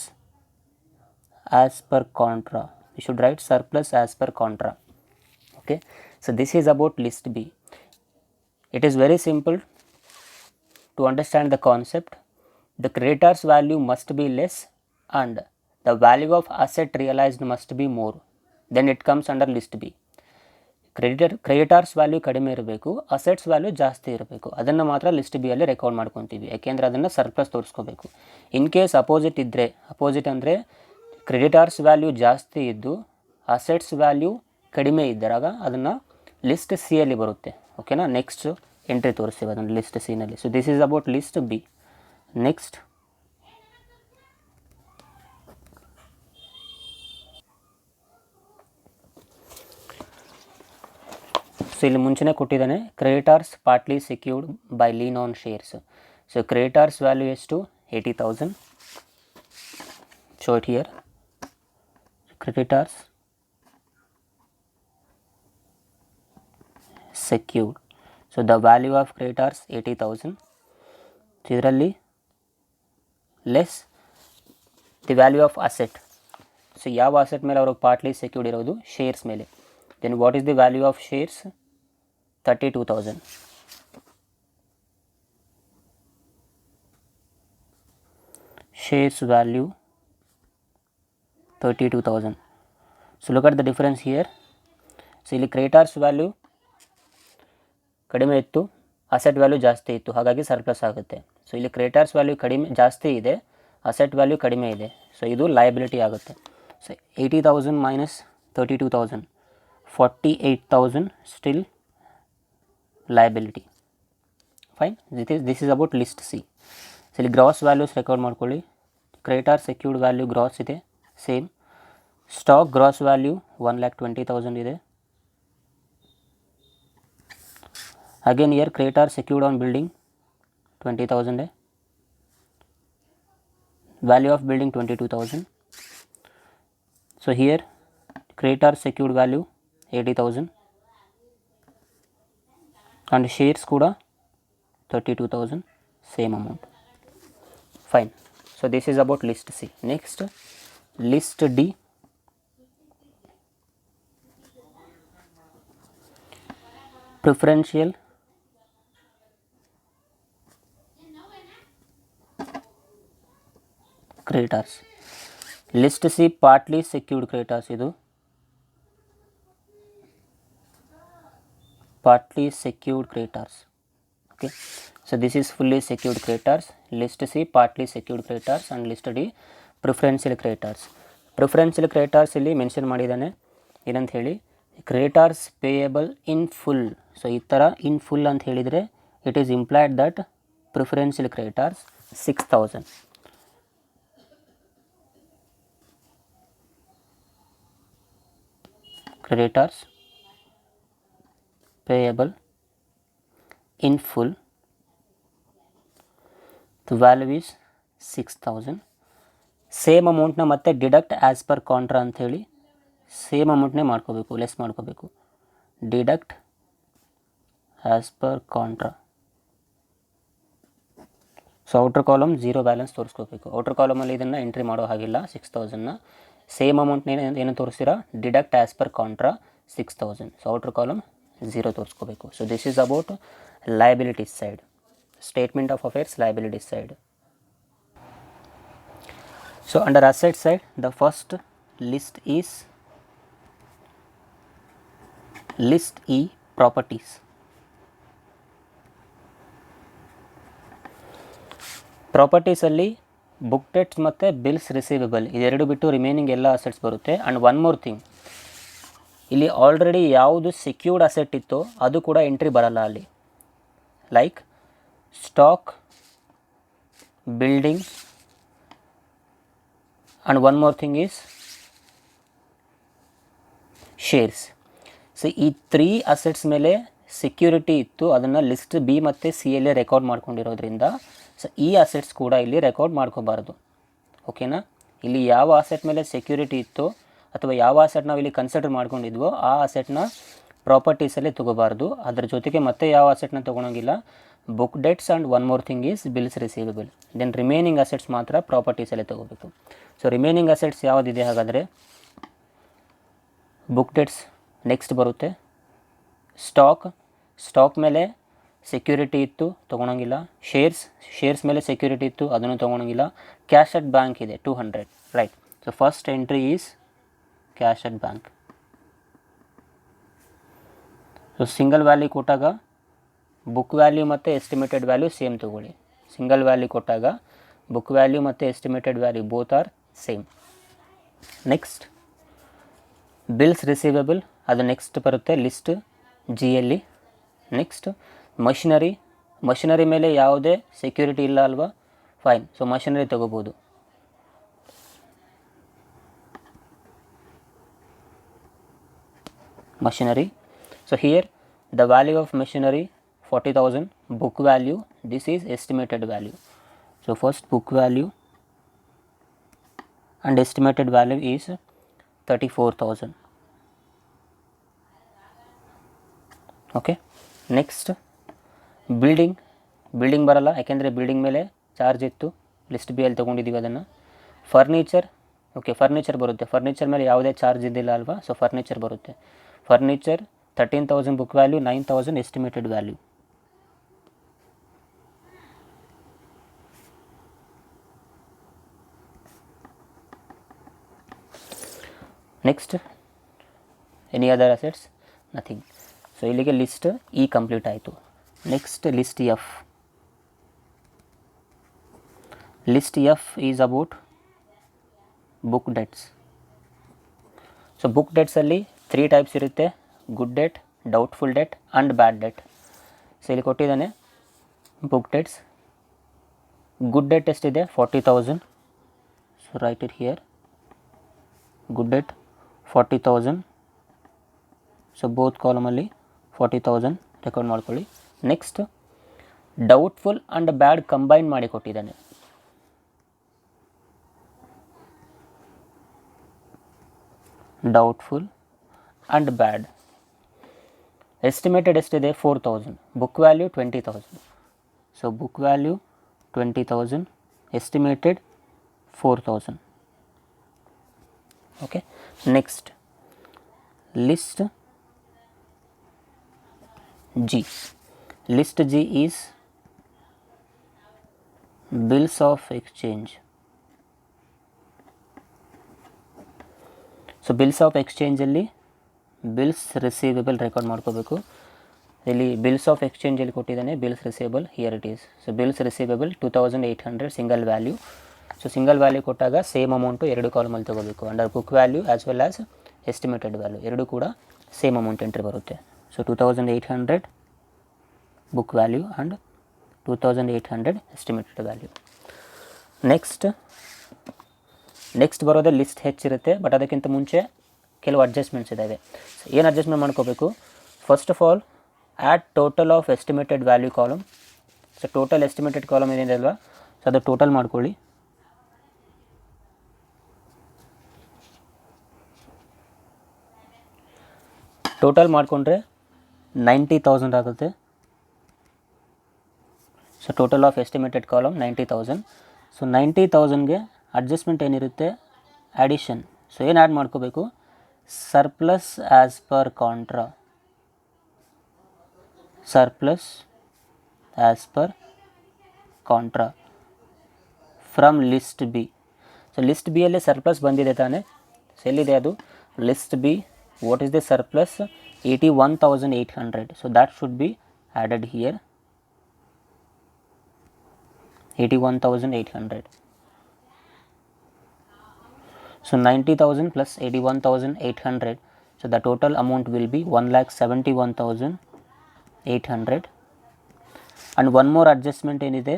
as per contra. You should write surplus as per contra. Okay, so this is about list B. It is very simple to understand the concept. The creditors value must be less and the value of asset realized must be more, then it comes under list B. Creditors value ಕಡಿಮೆ ಇರಬೇಕು, assets value ಜಾಸ್ತಿ ಇರಬೇಕು, ಅದನ್ನು ಮಾತ್ರ list B ಅಲ್ಲಿ record ಮಾಡ್ಕೊತೀವಿ, ಯಾಕೆಂದರೆ ಅದನ್ನು ಸರ್ಪ್ಲಸ್ ತೋರಿಸ್ಕೋಬೇಕು. ಇನ್ ಕೇಸ್ ಅಪೋಸಿಟ್ ಇದ್ದರೆ, ಅಪೋಸಿಟ್ ಅಂದರೆ ಕ್ರೆಡಿಟಾರ್ಸ್ ವ್ಯಾಲ್ಯೂ ಜಾಸ್ತಿ ಇದ್ದು ಅಸೆಟ್ಸ್ ವ್ಯಾಲ್ಯೂ ಕಡಿಮೆ ಇದ್ದಾಗ ಅದನ್ನು ಲಿಸ್ಟ್ ಸಿ ಅಲ್ಲಿ ಬರುತ್ತೆ. ಓಕೆನಾ, ನೆಕ್ಸ್ಟ್ ಎಂಟ್ರಿ ತೋರಿಸ್ತೀವಿ ಅದನ್ನು ಲಿಸ್ಟ್ ಸಿನಲ್ಲಿ. So this is about list B. Next so ಇಲ್ಲಿ ಮುಂಚೆನೇ ಕೊಟ್ಟಿದ್ದಾನೆ, creditors partly secured by lien on shares. So creditors value ಎಷ್ಟು, 80,000. Show it here, creditors secured. So the value of creditors 80,000. ಇದರಲ್ಲಿ less the value of asset. So ಯಾವ asset ಮೇಲೆ ಅವರು partly secured ಇರೋದು, shares ಮೇಲೆ. Then what is the value of shares, 32,000. shares value 32,000. So look at the difference here. So ಇಲ್ಲಿ creditors value ಕಡಿಮೆ ಇತ್ತು, asset value ಜಾಸ್ತಿ ಇತ್ತು, ಹಾಗಾಗಿ ಸರ್ಪ್ಲಸ್ ಆಗುತ್ತೆ. ಸೊ ಇಲ್ಲಿ ಕ್ರೆಡಿಟಾರ್ಸ್ ವ್ಯಾಲ್ಯೂ ಜಾಸ್ತಿ ಇದೆ, ಅಸೆಟ್ ವ್ಯಾಲ್ಯೂ ಕಡಿಮೆ ಇದೆ, ಸೊ ಇದು ಲಯಬಿಲಿಟಿ ಆಗುತ್ತೆ. So 80,000 minus 32,000, 48,000 still liability. Fine, this is about list C. So ಇಲ್ಲಿ ಗ್ರಾಸ್ ವ್ಯಾಲ್ಯೂಸ್ ರೆಕಾರ್ಡ್ ಮಾಡ್ಕೊಳ್ಳಿ. ಕ್ರೆಡಿಟಾರ್ ಸೆಕ್ಯೂರ್ಡ್ ವ್ಯಾಲ್ಯೂ ಗ್ರಾಸ್ ಇದೆ ಸೇಮ್. ಸ್ಟಾಕ್ ಗ್ರಾಸ್ ವ್ಯಾಲ್ಯೂ 1,20,000 ಇದೆ. Again year creditor secured on building 20,000 है. Value of building 22,000. So here creditor secured value 80,000 and shares kuda 32,000, same amount. Fine. So this is about list C. Next, list D. Preferential creditors. List C partly secured creditors. Idu partly secured creditors. Okay, so this is fully secured creditors. List C partly secured creditors and list D preferential creditors. Preferential creditors ಇಲ್ಲಿ mention ಮಾಡಿದ್ದಾನೆ ಏನಂತ ಹೇಳಿ, creditors payable in full. So ಈ ಥರ in full ಅಂತ ಹೇಳಿದರೆ it is implied that preferential creditors 6,000. creditors payable in full, the value is 6,000. Same ಅಮೌಂಟ್ನ ಮತ್ತೆ ಡಿಡಕ್ಟ್ ಆ್ಯಸ್ ಪರ್ ಕಾಂಟ್ರಾ ಅಂಥೇಳಿ ಸೇಮ್ ಅಮೌಂಟ್ನೇ ಮಾಡ್ಕೋಬೇಕು, ಲೆಸ್ ಮಾಡ್ಕೋಬೇಕು. Deduct as per contra. So outer column zero balance ತೋರಿಸ್ಕೋಬೇಕು. Outer ಕಾಲಮಲ್ಲಿ ಇದನ್ನು ಎಂಟ್ರಿ ಮಾಡೋ ಹಾಗಿಲ್ಲ 6000ನ. ಸೇಮ್ ಅಮೌಂಟ್ನ ಏನು ತೋರಿಸ್ತೀರಾ, deduct as per contra 6000. So outer column zero ತೋರಿಸ್ಕೋಬೇಕು. So this is about liabilities side, statement of affairs liabilities side. So under asset side the first list is list E properties. ಪ್ರಾಪರ್ಟೀಸಲ್ಲಿ book debts ಮತ್ತು bills receivable ಇದೆರಡು ಬಿಟ್ಟು remaining ಎಲ್ಲ assets ಬರುತ್ತೆ. And one more thing, ಇಲ್ಲಿ already ಯಾವುದು secured asset ಇತ್ತೋ ಅದು ಕೂಡ ಎಂಟ್ರಿ ಬರಲ್ಲ ಅಲ್ಲಿ. Like stock, building, and one more thing is shares. So ಈ 3 ಅಸೆಟ್ಸ್ ಮೇಲೆ ಸೆಕ್ಯೂರಿಟಿ ಇತ್ತು, ಅದನ್ನು ಲಿಸ್ಟ್ ಬಿ ಮತ್ತು ಸಿ ಯಲ್ಲೇ ರೆಕಾರ್ಡ್ ಮಾಡ್ಕೊಂಡಿರೋದ್ರಿಂದ ಸೊ ಈ ಅಸೆಟ್ಸ್ ಕೂಡ ಇಲ್ಲಿ ರೆಕಾರ್ಡ್ ಮಾಡ್ಕೋಬಾರ್ದು. ಓಕೆನಾ. ಇಲ್ಲಿ ಯಾವ ಅಸೆಟ್ ಮೇಲೆ ಸೆಕ್ಯೂರಿಟಿ ಇತ್ತೋ ಅಥವಾ ಯಾವ ಅಸೆಟ್ ನಾವು ಇಲ್ಲಿ ಕನ್ಸಿಡರ್ ಮಾಡ್ಕೊಂಡಿದ್ವೋ ಆ ಅಸೆಟ್ನ ಪ್ರಾಪರ್ಟೀಸಲ್ಲಿ ತೊಗೋಬಾರ್ದು. ಅದರ ಜೊತೆಗೆ ಮತ್ತೆ ಯಾವ ಅಸೆಟ್ನ ತೊಗೊಳಂಗಿಲ್ಲ. Book debts and one more thing is bills receivable. Then remaining assets ಮಾತ್ರ ಪ್ರಾಪರ್ಟೀಸಲ್ಲೇ ತೊಗೋಬೇಕು. ಸೊ ರಿಮೈನಿಂಗ್ ಅಸೆಟ್ಸ್ ಯಾವುದಿದೆ ಹಾಗಾದರೆ, ಬುಕ್ ಡೆಟ್ಸ್ ನೆಕ್ಸ್ಟ್ ಬರುತ್ತೆ. ಸ್ಟಾಕ್ ಮೇಲೆ ಸೆಕ್ಯೂರಿಟಿ ಇತ್ತು, ತೊಗೊಳಂಗಿಲ್ಲ. ಶೇರ್ಸ್ ಮೇಲೆ ಸೆಕ್ಯೂರಿಟಿ ಇತ್ತು, ಅದನ್ನು ತೊಗೊಳಂಗಿಲ್ಲ. ಕ್ಯಾಶ್ ಅಟ್ ಬ್ಯಾಂಕ್ ಇದೆ 200, right. So first entry is cash at bank. So single value ಕೊಟ್ಟಾಗ ಬುಕ್ ವ್ಯಾಲ್ಯೂ ಮತ್ತು ಎಸ್ಟಿಮೇಟೆಡ್ ವ್ಯಾಲ್ಯೂ ಸೇಮ್ ತೊಗೊಳ್ಳಿ. ಸಿಂಗಲ್ ವ್ಯಾಲ್ಯೂ ಕೊಟ್ಟಾಗ ಬುಕ್ ವ್ಯಾಲ್ಯೂ ಮತ್ತು estimated value both are same. Next bills receivable, ಅದು next ಬರುತ್ತೆ list ಜಿಯಲ್ಲಿ. Next machinery ಮೇಲೆ ಯಾವುದೇ ಸೆಕ್ಯೂರಿಟಿ ಇಲ್ಲ ಅಲ್ವಾ, ಫೈನ್. ಸೊ ಮಷಿನರಿ ತೊಗೋಬೋದು. Machinery, so here the value of machinery 40,000, book value, this is estimated value. So first book value and estimated value is 34,000. Okay, next building ಬರಲ್ಲ, ಯಾಕೆಂದರೆ building ಮೇಲೆ charge ಇತ್ತು, list B ಅಲ್ಲಿ ತೊಗೊಂಡಿದ್ದೀವಿ ಅದನ್ನು. Furniture ಬರುತ್ತೆ. Furniture ಮೇಲೆ ಯಾವುದೇ ಚಾರ್ಜ್ ಇದ್ದಿಲ್ಲ ಅಲ್ವಾ, ಸೊ ಫರ್ನಿಚರ್ ಬರುತ್ತೆ. Furniture 13,000 book value, 9,000 estimated value. Next any other assets, nothing. So ಇಲ್ಲಿಗೆ ಲಿಸ್ಟ್ ಇ ಕಂಪ್ಲೀಟ್ ಆಯಿತು. Next list F. List F is about book debts. So book ಡೆಟ್ಸಲ್ಲಿ 3 ಟೈಪ್ಸ್ ಇರುತ್ತೆ, good debt, doubtful debt and bad debt. So ಇಲ್ಲಿ ಕೊಟ್ಟಿದ್ದಾನೆ book debts. Good debt ಎಷ್ಟಿದೆ, 40,000. So write it here, good debt 40,000. So both ಕಾಲಮಲ್ಲಿ 40,000 record ಮಾಡ್ಕೊಳ್ಳಿ. Next doubtful and bad combine ಮಾಡಿ ಕೊಟ್ಟಿದ್ದಾನೆ. Doubtful and bad. Estimated ಎಷ್ಟಿದೆ, 4,000. Book value 20,000. So book value 20,000, estimated 4,000. Okay, next list G. List G is bills of exchange. So bills of ಎಕ್ಸ್ಚೇಂಜಲ್ಲಿ bills receivable record ಮಾಡ್ಕೋಬೇಕು. ಇಲ್ಲಿ bills of ಎಕ್ಸ್ಚೇಂಜಲ್ಲಿ ಕೊಟ್ಟಿದ್ದಾನೆ bills receivable, here it is. So bills receivable 2,800 single value. So single value ಕೊಟ್ಟಾಗ same amount 2 ಕಾಲಮಲ್ಲಿ ತೊಗೋಬೇಕು. Under book value as well as estimated value ಎರಡೂ ಕೂಡ ಸೇಮ್ ಅಮೌಂಟ್ ಎಂಟ್ರಿ ಬರುತ್ತೆ. So 2,800 book value and 2,800 estimated value. Next ಬರೋದೇ list ಹೆಚ್ಚಿರುತ್ತೆ, but ಅದಕ್ಕಿಂತ ಮುಂಚೆ ಕೆಲವು ಅಡ್ಜಸ್ಟ್ಮೆಂಟ್ಸ್ ಇದ್ದಾವೆ. ಸೊ ಏನು ಅಡ್ಜಸ್ಟ್ಮೆಂಟ್ ಮಾಡ್ಕೋಬೇಕು, first of all add total of estimated value column. So total estimated column ಏನಿದೆ ಅಲ್ವಾ, ಸೊ ಅದು ಟೋಟಲ್ ಮಾಡ್ಕೊಳ್ಳಿ. ಟೋಟಲ್ ಮಾಡಿಕೊಂಡ್ರೆ 90,000 ಆಗುತ್ತೆ. So so total of estimated column 90,000. So 90,000ಗೆ ಅಡ್ಜಸ್ಟ್ಮೆಂಟ್ ಏನಿರುತ್ತೆ, ಆ್ಯಡಿಷನ್. ಸೊ ಏನು ಆ್ಯಡ್ ಮಾಡ್ಕೋಬೇಕು, surplus as per contra, surplus as per contra from list B. So list ಬಿಯಲ್ಲಿ ಸರ್ಪ್ಲಸ್ ಬಂದಿದೆ ತಾನೇ, ಸೊ ಎಲ್ಲಿದೆ ಅದು, list B. What is the surplus, 81,800. So that should be added here, 81,800. So 90,000 plus 81,800. So the total amount will be 1,71,800. And one more adjustment ಏನಿದೆ,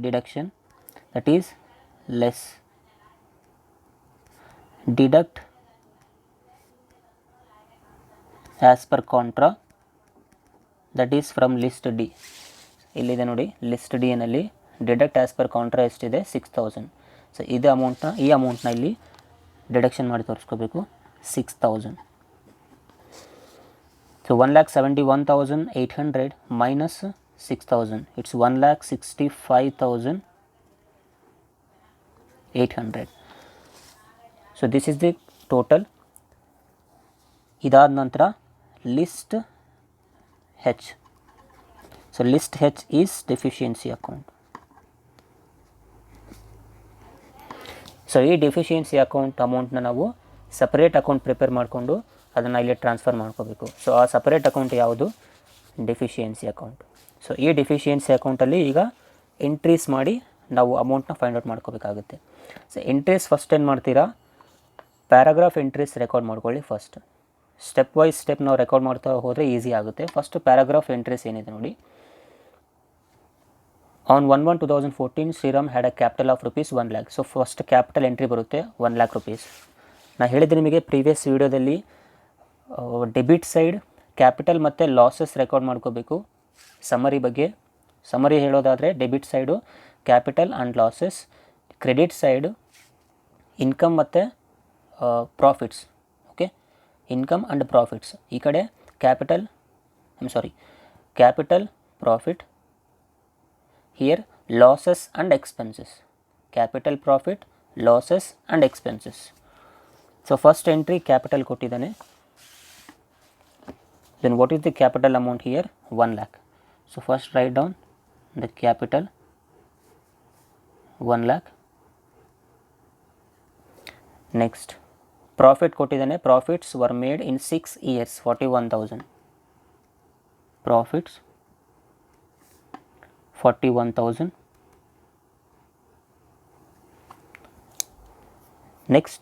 deduction, that is less. Deduct as per contra, that is from list D. ಇಲ್ಲಿದೆ ನೋಡಿ, list D ನಲ್ಲಿ deduct as per contra ಎಷ್ಟಿದೆ, 6,000. So ಇದು ಅಮೌಂಟ್ನ, ಈ ಅಮೌಂಟ್ನ ಇಲ್ಲಿ ಡಿಡಕ್ಷನ್ ಮಾಡಿ ತೋರಿಸ್ಕೋಬೇಕು, 6,000. So 1,71,800 minus 6,000, it's 1,65,800. So this is the total. ಇದಾದ ನಂತರ list H. So list H is deficiency account. So ಈ ಡೆಫಿಷಿಯನ್ಸಿ ಅಕೌಂಟ್ ಅಮೌಂಟ್ನ ನಾವು ಸಪ್ರೇಟ್ ಅಕೌಂಟ್ ಪ್ರಿಪೇರ್ ಮಾಡಿಕೊಂಡು ಅದನ್ನು ಇಲ್ಲಿ ಟ್ರಾನ್ಸ್ಫರ್ ಮಾಡ್ಕೋಬೇಕು. ಸೊ ಆ ಸಪ್ರೇಟ್ ಅಕೌಂಟ್ ಯಾವುದು, ಡೆಫಿಷಿಯನ್ಸಿ ಅಕೌಂಟ್. ಸೊ ಈ ಡೆಫಿಷಿಯನ್ಸಿ ಅಕೌಂಟಲ್ಲಿ ಈಗ ಎಂಟ್ರೀಸ್ ಮಾಡಿ ನಾವು ಅಮೌಂಟ್ನ ಫೈಂಡ್ ಔಟ್ ಮಾಡ್ಕೋಬೇಕಾಗುತ್ತೆ. ಸೊ ಎಂಟ್ರೀಸ್ ಫಸ್ಟ್ ಏನು ಮಾಡ್ತೀರಾ, ಪ್ಯಾರಾಗ್ರಾಫ್ ಎಂಟ್ರೀಸ್ ರೆಕಾರ್ಡ್ ಮಾಡ್ಕೊಳ್ಳಿ ಫಸ್ಟ್. ಸ್ಟೆಪ್ ವೈಸ್ ಸ್ಟೆಪ್ ನಾವು ರೆಕಾರ್ಡ್ ಮಾಡ್ತಾ ಹೋದರೆ ಈಸಿ ಆಗುತ್ತೆ. ಫಸ್ಟ್ ಪ್ಯಾರಾಗ್ರಾಫ್ ಎಂಟ್ರೀಸ್ ಏನಿದೆ ನೋಡಿ. On 1/1/2014 Shriram had a capital of rupees 1 lakh. So first capital entry ಬರುತ್ತೆ 1 lakh rupees. ನಾನು ಹೇಳಿದ್ದೆ ನಿಮಗೆ ಪ್ರೀವಿಯಸ್ ವೀಡಿಯೋದಲ್ಲಿ, ಡೆಬಿಟ್ ಸೈಡ್ ಕ್ಯಾಪಿಟಲ್ ಮತ್ತು ಲಾಸಸ್ ರೆಕಾರ್ಡ್ ಮಾಡ್ಕೋಬೇಕು. ಸಮರಿ ಬಗ್ಗೆ ಸಮರಿ ಹೇಳೋದಾದರೆ, debit side capital and losses, credit side income ಮತ್ತು profits. Okay, income and profits. ಈ ಕಡೆ capital profit, here losses and expenses, capital profit, losses and expenses. So first entry capital kottidane, then what is the capital amount here, 1 lakh. So first write down the capital 1 lakh. Next profit kottidane, profits were made in 6 years, 41,000. Profits 41,000. Next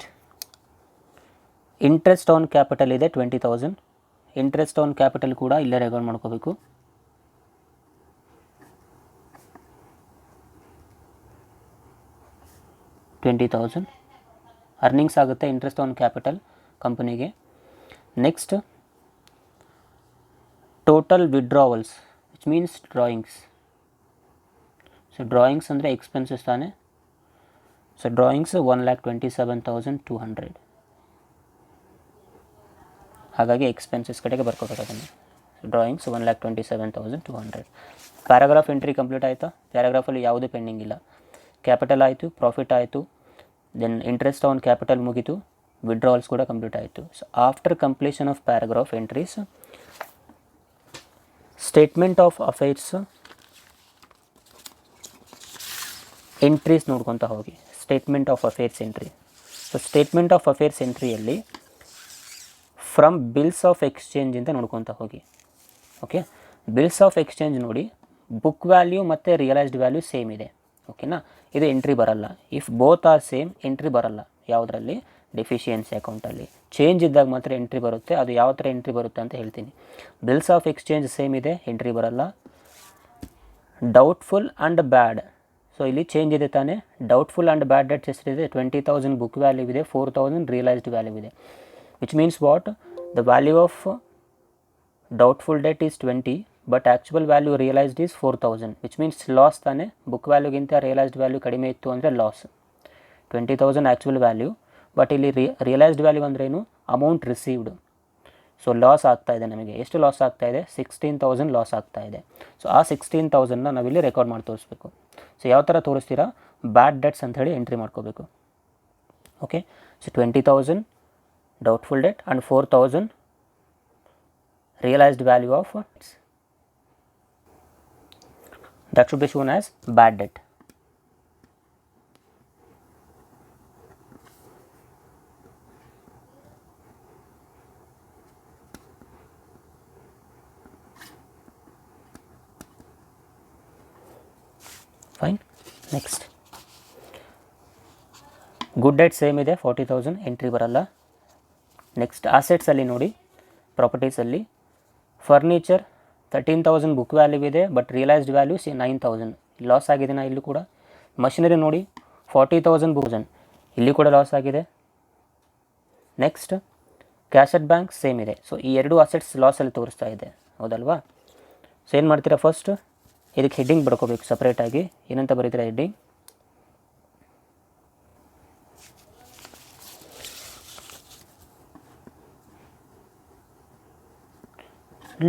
interest on capital ಇದೆ 20,000. Interest on capital ಕೂಡ ಇಲ್ಲೇ record ಮಾಡ್ಕೋಬೇಕು. $20,000 earnings ಆಗುತ್ತೆ interest on capital ಕಂಪನಿಗೆ. Next total withdrawals, which means drawings. So drawings ಅಂದರೆ expenses ತಾನೆ. So drawings 1,27,200. ಹಾಗಾಗಿ expenses ಕಡೆಗೆ ಬರ್ಕೋಬೇಕಾಗುತ್ತೆ. ಡ್ರಾಯಿಂಗ್ಸ್ 1,27,200. ಪ್ಯಾರಾಗ್ರಾಫ್ ಎಂಟ್ರಿ ಕಂಪ್ಲೀಟ್ ಆಯಿತಾ? ಪ್ಯಾರಾಗ್ರಾಫಲ್ಲಿ ಯಾವುದೇ ಪೆಂಡಿಂಗ್ ಇಲ್ಲ. ಕ್ಯಾಪಿಟಲ್ ಆಯಿತು, ಪ್ರಾಫಿಟ್ ಆಯಿತು, ದೆನ್ ಇಂಟ್ರೆಸ್ಟ್ ಆನ್ ಕ್ಯಾಪಿಟಲ್ ಮುಗೀತು, ವಿಡ್ರಾವಲ್ಸ್ ಕೂಡ ಕಂಪ್ಲೀಟ್ ಆಯಿತು. So after completion of paragraph entries, statement of affairs entries ನೋಡ್ಕೊತಾ ಹೋಗಿ. Statement of affairs entry. So statement of affairs ಎಂಟ್ರಿಯಲ್ಲಿ ಫ್ರಮ್ ಬಿಲ್ಸ್ ಆಫ್ ಎಕ್ಸ್ಚೇಂಜ್ ಅಂತ ನೋಡ್ಕೊತಾ ಹೋಗಿ. ಓಕೆ, ಬಿಲ್ಸ್ ಆಫ್ ಎಕ್ಸ್ಚೇಂಜ್ ನೋಡಿ, ಬುಕ್ ವ್ಯಾಲ್ಯೂ ಮತ್ತು ರಿಯಲೈಸ್ಡ್ ವ್ಯಾಲ್ಯೂ ಸೇಮ್ ಇದೆ. ಓಕೆನಾ, ಇದು ಎಂಟ್ರಿ ಬರಲ್ಲ. If both are same entry ಬರಲ್ಲ. ಯಾವುದರಲ್ಲಿ? ಡೆಫಿಷಿಯನ್ಸಿ ಅಕೌಂಟಲ್ಲಿ. ಚೇಂಜ್ ಇದ್ದಾಗ ಮಾತ್ರ ಎಂಟ್ರಿ ಬರುತ್ತೆ. ಅದು ಯಾವ ಥರ ಎಂಟ್ರಿ ಬರುತ್ತೆ ಅಂತ ಹೇಳ್ತೀನಿ. ಬಿಲ್ಸ್ ಆಫ್ ಎಕ್ಸ್ಚೇಂಜ್ ಸೇಮ್ ಇದೆ, ಎಂಟ್ರಿ ಬರಲ್ಲ. Doubtful and bad. ಸೊ ಇಲ್ಲಿ ಚೇಂಜ್ ಇದೆ ತಾನೇ. ಡೌಟ್ಫುಲ್ ಆ್ಯಂಡ್ ಬ್ಯಾಡ್ ಡೆಟ್ಸ್ ಎಷ್ಟಿದೆ? 20,000 ಬುಕ್ ವ್ಯಾಲ್ಯೂ ಇದೆ, 4,000 ರಿಯಲೈಸ್ಡ್ ವ್ಯಾಲ್ಯೂ ಇದೆ. Which means what? The value of doubtful debt is 20, but actual value realised is 4,000. Which means loss ತಾನೇ. Book ವ್ಯಾಲ್ಯೂಗಿಂತ realised value ಕಡಿಮೆ ಇತ್ತು ಅಂದರೆ ಲಾಸ್. 20,000 ಆ್ಯಕ್ಚುವಲ್ ವ್ಯಾಲ್ಯೂ, ಬಟ್ ಇಲ್ಲಿ realised value ಅಂದ್ರೇನು? Amount received. ಸೊ ಲಾಸ್ ಆಗ್ತಾ ಇದೆ ನಮಗೆ. ಎಷ್ಟು ಲಾಸ್ ಆಗ್ತಾ ಇದೆ? 16,000 ಲಾಸ್ ಆಗ್ತಾ ಇದೆ. ಸೊ ಆ 16,000ನ ನಾವಿಲ್ಲಿ ರೆಕಾರ್ಡ್ ಮಾಡಿ ತೋರಿಸ್ಬೇಕು. ಸೊ ಯಾವ ಥರ ತೋರಿಸ್ತೀರಾ? ಬ್ಯಾಡ್ ಡೆಟ್ಸ್ ಅಂತ ಹೇಳಿ ಎಂಟ್ರಿ ಮಾಡ್ಕೋಬೇಕು. Okay, so 20,000 doubtful debt and 4,000 realised value of that should be shown as bad debt. Fine. Next, good debt same ಇದೆ, 40,000 ಎಂಟ್ರಿ ಬರಲ್ಲ. ನೆಕ್ಸ್ಟ್ ಅಸೆಟ್ಸಲ್ಲಿ ನೋಡಿ, ಪ್ರಾಪರ್ಟೀಸಲ್ಲಿ ಫರ್ನಿಚರ್ 13,000 ಬುಕ್ ವ್ಯಾಲ್ಯೂ ಇದೆ, ಬಟ್ ರಿಯಲೈಸ್ಡ್ ವ್ಯಾಲ್ಯೂ 9,000 ಲಾಸ್ ಆಗಿದೆ. ನಾ ಇಲ್ಲೂ ಕೂಡ ಮಷಿನರಿ ನೋಡಿ 40,000 ಬುಕ್ ಇಲ್ಲಿ ಕೂಡ ಲಾಸ್ ಆಗಿದೆ. Next cash at bank same ಇದೆ. ಸೊ ಈ ಎರಡು ಅಸೆಟ್ಸ್ ಲಾಸಲ್ಲಿ ತೋರಿಸ್ತಾ ಇದೆ, ಹೌದಲ್ವಾ? ಸೊ ಏನು ಮಾಡ್ತೀರಾ? ಫಸ್ಟ್ ಇದಕ್ಕೆ ಹೆಡ್ಡಿಂಗ್ ಬರ್ಕೋಬೇಕು ಸಪ್ರೇಟಾಗಿ. ಏನಂತ ಬರೀತೀರಾ heading?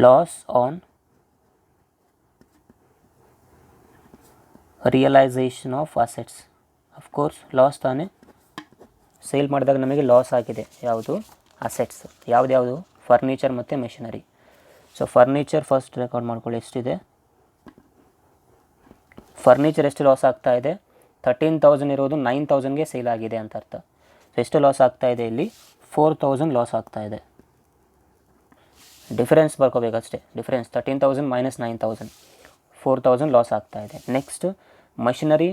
Loss on realisation of assets. Of course loss ತಾನೇ, ಸೇಲ್ ಮಾಡಿದಾಗ ನಮಗೆ ಲಾಸ್ ಆಗಿದೆ. ಯಾವುದು? ಅಸೆಟ್ಸ್. ಯಾವ್ದು? ಫರ್ನಿಚರ್ ಮತ್ತು machinery. So furniture first record ಮಾಡ್ಕೊಳ್ಳಿ. ಎಷ್ಟಿದೆ? ಫರ್ನಿಚರ್ ಎಷ್ಟು ಲಾಸ್ ಆಗ್ತಾ ಇದೆ? 13,000 ಇರೋದು 9,000ಗೆ ಸೇಲ್ ಆಗಿದೆ ಅಂತ ಅರ್ಥ. ಸೊ ಎಷ್ಟು ಲಾಸ್ ಆಗ್ತಾ ಇದೆ ಇಲ್ಲಿ? 4,000 ಲಾಸ್ ಆಗ್ತಾ ಇದೆ. ಡಿಫರೆನ್ಸ್ ಬರ್ಕೋಬೇಕಷ್ಟೇ. ಡಿಫರೆನ್ಸ್ 13,000 ಮೈನಸ್ 9,000, 4,000 ಲಾಸ್ ಆಗ್ತಾ ಇದೆ. ನೆಕ್ಸ್ಟ್ ಮಷಿನರಿ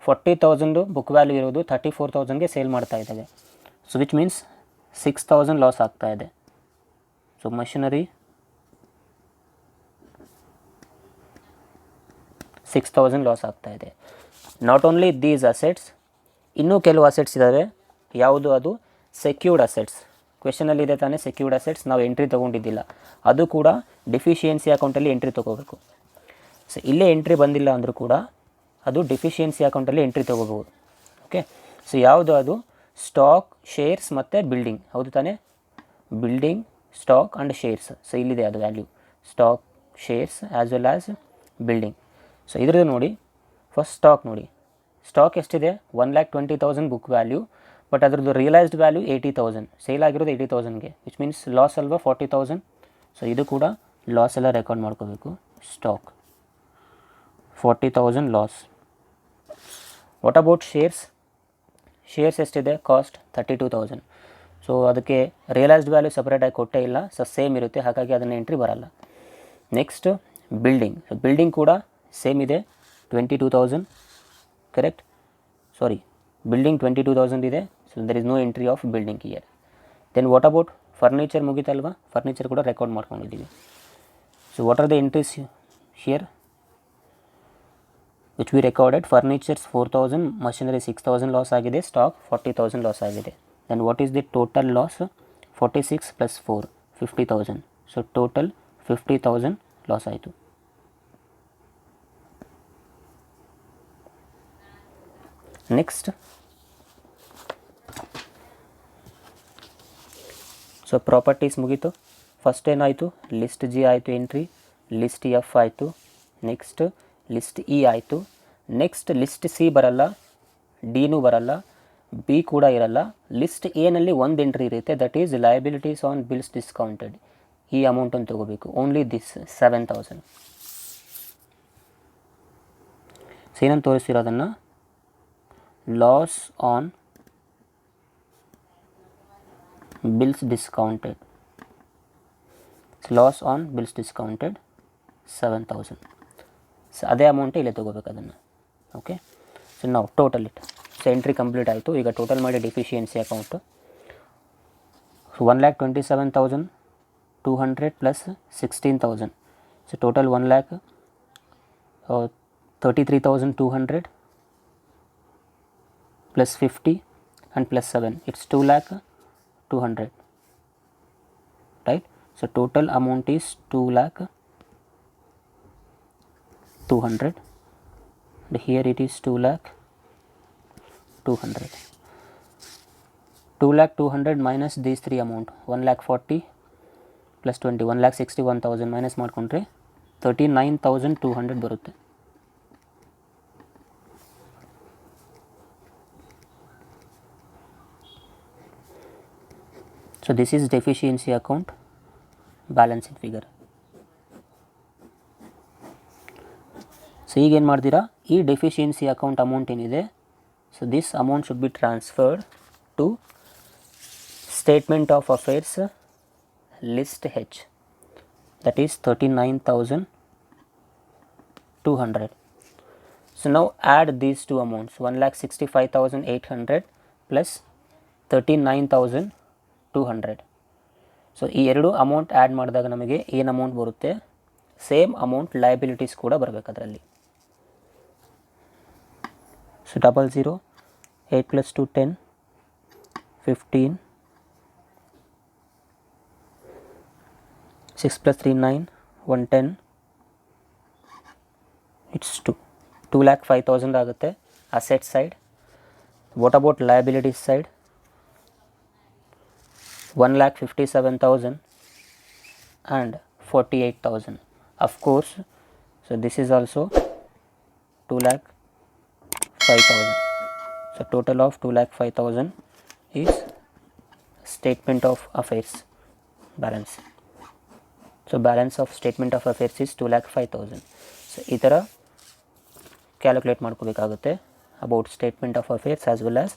40,000 ಬುಕ್ ವ್ಯಾಲ್ಯೂ ಇರೋದು 34,000ಗೆ ಸೇಲ್ ಮಾಡ್ತಾ ಇದ್ದಾವೆ. ಸೊ ವಿಚ್ ಮೀನ್ಸ್ 6,000 ಲಾಸ್ ಆಗ್ತಾ ಇದೆ. ಸೊ ಮಷಿನರಿ 6,000 ಲಾಸ್ ಆಗ್ತಾ ಇದೆ. ನಾಟ್ ಓನ್ಲಿ ದೀಸ್ ಅಸೆಟ್ಸ್, ಇನ್ನೂ ಕೆಲವು ಅಸೆಟ್ಸ್ ಇದ್ದಾವೆ. ಯಾವುದು? ಅದು ಸೆಕ್ಯೂರ್ಡ್ ಅಸೆಟ್ಸ್. ಕ್ವೆಶನಲ್ಲಿ ಇದೆ ತಾನೇ ಸೆಕ್ಯೂರ್ಡ್ ಅಸೆಟ್ಸ್, ನಾವು ಎಂಟ್ರಿ ತೊಗೊಂಡಿದ್ದಿಲ್ಲ. ಅದು ಕೂಡ ಡಿಫಿಷಿಯನ್ಸಿ ಅಕೌಂಟಲ್ಲಿ ಎಂಟ್ರಿ ತೊಗೋಬೇಕು. ಸೊ ಇಲ್ಲೇ ಎಂಟ್ರಿ ಬಂದಿಲ್ಲ ಅಂದರೂ ಕೂಡ ಅದು ಡಿಫಿಷಿಯನ್ಸಿ ಅಕೌಂಟಲ್ಲಿ ಎಂಟ್ರಿ ತೊಗೋಬೋದು. ಓಕೆ, ಸೊ ಯಾವುದು? ಅದು ಸ್ಟಾಕ್, ಶೇರ್ಸ್ ಮತ್ತು ಬಿಲ್ಡಿಂಗ್. ಹೌದು ತಾನೇ? Building, stock and shares. So ಇಲ್ಲಿದೆ ಅದು value, stock, shares as well as building. So ಇದ್ರದ್ದು ನೋಡಿ, ಫಸ್ಟ್ ಸ್ಟಾಕ್ ನೋಡಿ. ಸ್ಟಾಕ್ ಎಷ್ಟಿದೆ? 1,20,000 ಬುಕ್ ವ್ಯಾಲ್ಯೂ, ಬಟ್ ಅದರದ್ದು ರಿಯಲೈಸ್ಡ್ ವ್ಯಾಲ್ಯೂ 80,000, ಸೇಲ್ ಆಗಿರೋದು 80,000ಗೆ, ವಿಚ್ ಮೀನ್ಸ್ ಲಾಸ್ ಅಲ್ವಾ 40,000. ಸೊ ಇದು ಕೂಡ ಲಾಸ್ ಎಲ್ಲ ರೆಕಾರ್ಡ್ ಮಾಡ್ಕೋಬೇಕು. Stock 40,000 loss. What about shares? Shares ಎಷ್ಟಿದೆ? ಕಾಸ್ಟ್ 32,000. ಸೊ ಅದಕ್ಕೆ ರಿಯಲೈಸ್ಡ್ ವ್ಯಾಲ್ಯೂ ಸಪ್ರೇಟಾಗಿ ಕೊಟ್ಟೇ ಇಲ್ಲ. ಸೊ ಸೇಮ್ ಇರುತ್ತೆ, ಹಾಗಾಗಿ ಅದನ್ನು ಎಂಟ್ರಿ ಬರಲ್ಲ. Next building. ಸೊ ಬಿಲ್ಡಿಂಗ್ ಕೂಡ ಸೇಮ್ ಇದೆ, 22,000. ಕರೆಕ್ಟ್? ಸಾರಿ, ಬಿಲ್ಡಿಂಗ್ 22,000 ಇದೆ. So there is no entry of building here. Then what about furniture? ಮುಗಿತಲ್ವಾ? ಫರ್ನಿಚರ್ ಕೂಡ ರೆಕಾರ್ಡ್ ಮಾಡ್ಕೊಂಡಿದ್ದೀವಿ. So what are the entries here which we recorded? Furnitures 4,000, machinery 6,000 loss ಆಗಿದೆ, stock 40,000 loss ಆಗಿದೆ. Then what is the total loss? 46 + 4, 50,000. So total 50,000 loss ಆಯಿತು. Next, so properties ಮುಗೀತು. First ಏನಾಯಿತು? List G ಆಯಿತು entry, list F ಆಯಿತು, next list E ಆಯಿತು. Next list C ಬರಲ್ಲ, ಡಿನೂ ಬರಲ್ಲ, ಬಿ ಕೂಡ ಇರಲ್ಲ. ಲಿಸ್ಟ್ ಎನಲ್ಲಿ ಒಂದು ಎಂಟ್ರಿ ಇರುತ್ತೆ, that is liabilities on bills discounted. ಈ ಅಮೌಂಟನ್ನು ತೊಗೋಬೇಕು, ಓನ್ಲಿ ದಿಸ್ 7,000. ಸೊ ಏನಂತ ತೋರಿಸ್ತಿರೋದನ್ನು? Loss on bills discounted. Loss on bills discounted 7,000. So ಅದೇ ಅಮೌಂಟೇ ಇಲ್ಲೇ ತೊಗೋಬೇಕು ಅದನ್ನು. ಓಕೆ, ಸೊ ನಾವು total it. So entry complete ಆಯಿತು. ಈಗ ಟೋಟಲ್ ಮಾಡಿ deficiency account. So 1,27,200 plus 16,000. So total 1,33,200 plus 50 and plus 7, it's 2,02,000, right? So total amount is 2,02,000, and here it is 2,02,000. 2,02,000 minus these three amount, 1,40,000 plus 20 1,61,000 minus ಮಾಡಿಕೊಂಡ್ರೆ 39,200 ಬರುತ್ತೆ. So this is deficiency account balancing figure. So ಈಗೇನು ಮಾಡ್ತೀರಾ, ಈ deficiency account amount ಏನಿದೆ, so this amount should be transferred to statement of affairs list H, that is 39,200. So now add these two amounts, 1,65,800 plus 39,200. So ಈ ಎರಡು amount add ಮಾಡಿದಾಗ ನಮಗೆ ಏನು amount ಬರುತ್ತೆ, ಸೇಮ್ ಅಮೌಂಟ್ ಲಯಬಿಲಿಟೀಸ್ ಕೂಡ ಬರಬೇಕು ಅದರಲ್ಲಿ. ಸೊ 00, 8 plus 2 10, 15, 6 plus 3 9, 110, ಇಟ್ಸ್ 2,05,000 ಆಗುತ್ತೆ asset side. What about liabilities side, 1,57,000 and 48,000. Of course, so this is also 2,05,000. So total of 2,05,000 is statement of affairs balance. So balance of statement of affairs is 2,05,000. So ಈ ಥರ calculate ಮಾಡ್ಕೋಬೇಕಾಗುತ್ತೆ about statement of affairs as well as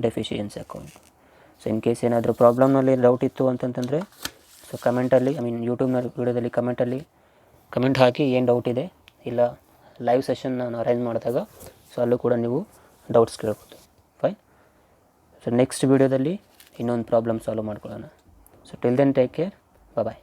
deficiency account. So in case ಏನಾದರೂ ಪ್ರಾಬ್ಲಮ್ನಲ್ಲಿ doubt ಇತ್ತು ಅಂತಂತಂದರೆ so ಕಮೆಂಟಲ್ಲಿ, ಯೂಟ್ಯೂಬ್ನ ವೀಡಿಯೋದಲ್ಲಿ comment ಹಾಕಿ ಏನು doubt ಇದೆ, ಇಲ್ಲ ಲೈವ್ ಸೆಷನ್ ನಾನು ಅರೇಂಜ್ ಮಾಡಿದಾಗ ಸೊ ಅಲ್ಲೂ ಕೂಡ ನೀವು ಡೌಟ್ಸ್ ಕೇಳ್ಬೋದು. ಫೈನ್. ಸೊ ನೆಕ್ಸ್ಟ್ ವೀಡಿಯೋದಲ್ಲಿ ಇನ್ನೊಂದು ಪ್ರಾಬ್ಲಮ್ ಸಾಲ್ವ್ ಮಾಡ್ಕೊಳ್ಳೋಣ. So till then take care, ಬಾಯ್.